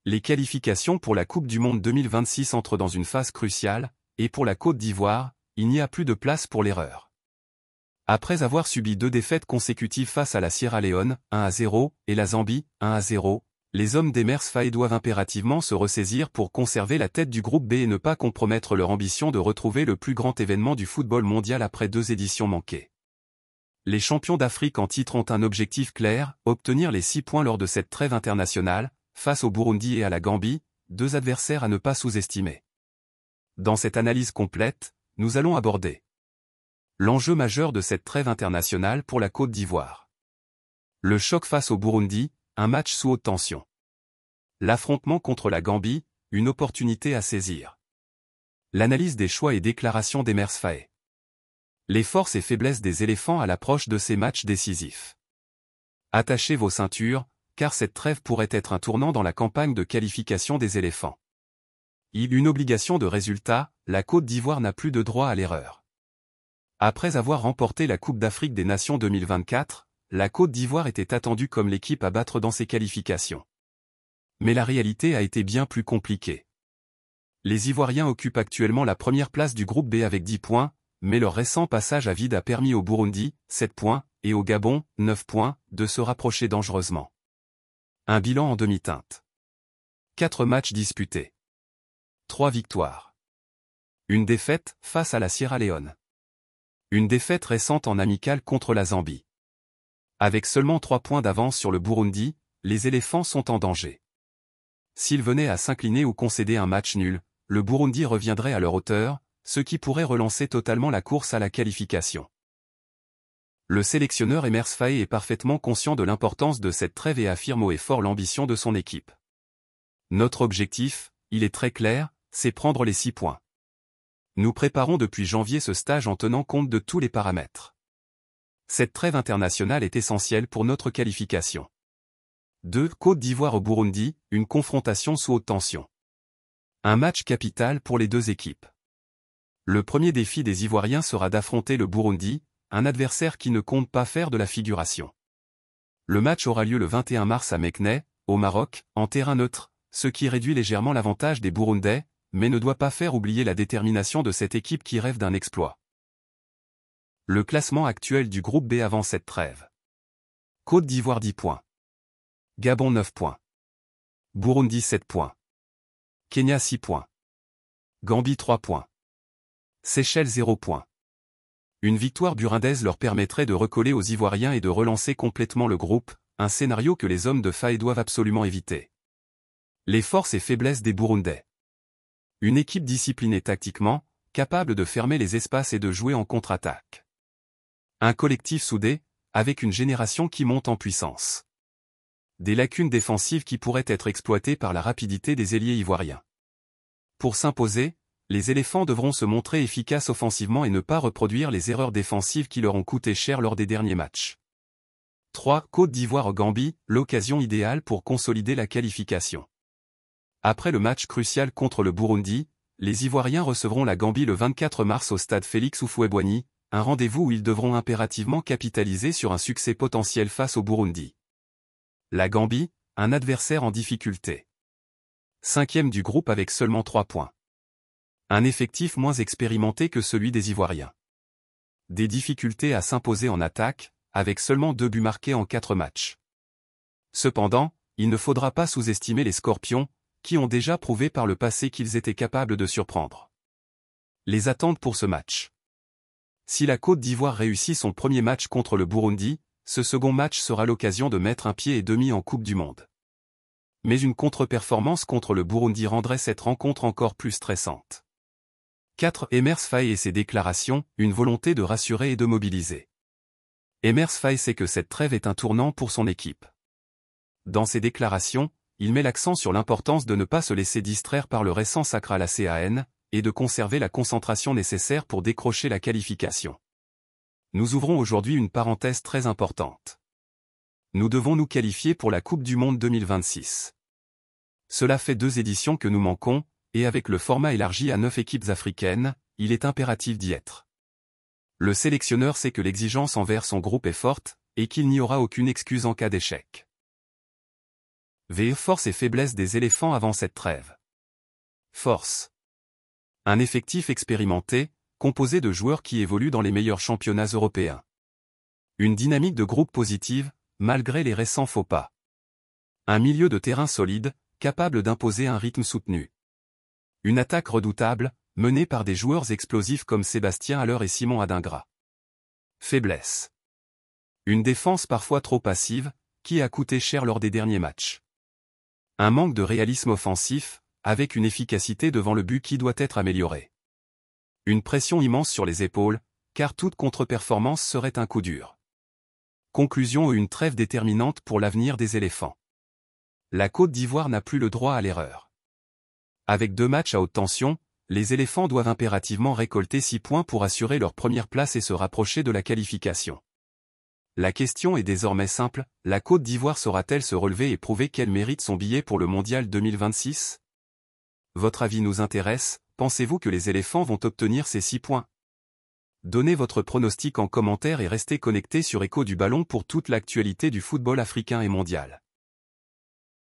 Les qualifications pour la Coupe du Monde 2026 entrent dans une phase cruciale, et pour la Côte d'Ivoire, il n'y a plus de place pour l'erreur. Après avoir subi 2 défaites consécutives face à la Sierra Leone, 1-0, et la Zambie, 1-0, les hommes d'Emers Faé doivent impérativement se ressaisir pour conserver la tête du groupe B et ne pas compromettre leur ambition de retrouver le plus grand événement du football mondial après 2 éditions manquées. Les champions d'Afrique en titre ont un objectif clair, obtenir les 6 points lors de cette trêve internationale, face au Burundi et à la Gambie, 2 adversaires à ne pas sous-estimer. Dans cette analyse complète, nous allons aborder l'enjeu majeur de cette trêve internationale pour la Côte d'Ivoire. Le choc face au Burundi, un match sous haute tension. L'affrontement contre la Gambie, une opportunité à saisir. L'analyse des choix et déclarations d'Emers Faé. Les forces et faiblesses des éléphants à l'approche de ces matchs décisifs. Attachez vos ceintures, car cette trêve pourrait être un tournant dans la campagne de qualification des éléphants. Une obligation de résultat, la Côte d'Ivoire n'a plus de droit à l'erreur. Après avoir remporté la Coupe d'Afrique des Nations 2024, la Côte d'Ivoire était attendue comme l'équipe à battre dans ces qualifications. Mais la réalité a été bien plus compliquée. Les Ivoiriens occupent actuellement la première place du groupe B avec 10 points, mais leur récent passage à vide a permis au Burundi, 7 points, et au Gabon, 9 points, de se rapprocher dangereusement. Un bilan en demi-teinte. 4 matchs disputés. 3 victoires. Une défaite face à la Sierra Leone. Une défaite récente en amical contre la Zambie. Avec seulement 3 points d'avance sur le Burundi, les éléphants sont en danger. S'ils venaient à s'incliner ou concéder un match nul, le Burundi reviendrait à leur hauteur, ce qui pourrait relancer totalement la course à la qualification. Le sélectionneur Emers Faé est parfaitement conscient de l'importance de cette trêve et affirme haut et fort l'ambition de son équipe. Notre objectif, il est très clair, c'est prendre les 6 points. Nous préparons depuis janvier ce stage en tenant compte de tous les paramètres. Cette trêve internationale est essentielle pour notre qualification. 2. Côte d'Ivoire au Burundi, une confrontation sous haute tension. Un match capital pour les 2 équipes. Le premier défi des Ivoiriens sera d'affronter le Burundi, un adversaire qui ne compte pas faire de la figuration. Le match aura lieu le 21 mars à Meknès, au Maroc, en terrain neutre, ce qui réduit légèrement l'avantage des Burundais, mais ne doit pas faire oublier la détermination de cette équipe qui rêve d'un exploit. Le classement actuel du groupe B avant cette trêve. Côte d'Ivoire 10 points. Gabon 9 points. Burundi 7 points. Kenya 6 points. Gambie 3 points. Seychelles 0 points. Une victoire burundaise leur permettrait de recoller aux Ivoiriens et de relancer complètement le groupe, un scénario que les hommes de Faé doivent absolument éviter. Les forces et faiblesses des Burundais. Une équipe disciplinée tactiquement, capable de fermer les espaces et de jouer en contre-attaque. Un collectif soudé, avec une génération qui monte en puissance. Des lacunes défensives qui pourraient être exploitées par la rapidité des ailiers ivoiriens. Pour s'imposer, les éléphants devront se montrer efficaces offensivement et ne pas reproduire les erreurs défensives qui leur ont coûté cher lors des derniers matchs. 3. Côte d'Ivoire-Gambie, l'occasion idéale pour consolider la qualification. Après le match crucial contre le Burundi, les Ivoiriens recevront la Gambie le 24 mars au stade Félix Houphouët-Boigny, un rendez-vous où ils devront impérativement capitaliser sur un succès potentiel face au Burundi. La Gambie, un adversaire en difficulté. 5e du groupe avec seulement 3 points. Un effectif moins expérimenté que celui des Ivoiriens. Des difficultés à s'imposer en attaque, avec seulement 2 buts marqués en 4 matchs. Cependant, il ne faudra pas sous-estimer les Scorpions, qui ont déjà prouvé par le passé qu'ils étaient capables de surprendre. Les attentes pour ce match. Si la Côte d'Ivoire réussit son premier match contre le Burundi, ce second match sera l'occasion de mettre un pied et demi en Coupe du Monde. Mais une contre-performance contre le Burundi rendrait cette rencontre encore plus stressante. 4. Emers Faé et ses déclarations, une volonté de rassurer et de mobiliser. Emers Faé sait que cette trêve est un tournant pour son équipe. Dans ses déclarations, il met l'accent sur l'importance de ne pas se laisser distraire par le récent sacre à la CAN, et de conserver la concentration nécessaire pour décrocher la qualification. Nous ouvrons aujourd'hui une parenthèse très importante. Nous devons nous qualifier pour la Coupe du Monde 2026. Cela fait 2 éditions que nous manquons, et avec le format élargi à 9 équipes africaines, il est impératif d'y être. Le sélectionneur sait que l'exigence envers son groupe est forte, et qu'il n'y aura aucune excuse en cas d'échec. Force et faiblesse des éléphants avant cette trêve. Force. Un effectif expérimenté, composé de joueurs qui évoluent dans les meilleurs championnats européens. Une dynamique de groupe positive, malgré les récents faux pas. Un milieu de terrain solide, capable d'imposer un rythme soutenu. Une attaque redoutable, menée par des joueurs explosifs comme Sébastien Haller et Simon Adingra. Faiblesse. Une défense parfois trop passive, qui a coûté cher lors des derniers matchs. Un manque de réalisme offensif, avec une efficacité devant le but qui doit être améliorée. Une pression immense sur les épaules, car toute contre-performance serait un coup dur. Conclusion: une trêve déterminante pour l'avenir des éléphants. La Côte d'Ivoire n'a plus le droit à l'erreur. Avec 2 matchs à haute tension, les éléphants doivent impérativement récolter 6 points pour assurer leur première place et se rapprocher de la qualification. La question est désormais simple, la Côte d'Ivoire saura-t-elle se relever et prouver qu'elle mérite son billet pour le Mondial 2026 ? Votre avis nous intéresse, pensez-vous que les éléphants vont obtenir ces 6 points ? Donnez votre pronostic en commentaire et restez connectés sur Écho du Ballon pour toute l'actualité du football africain et mondial.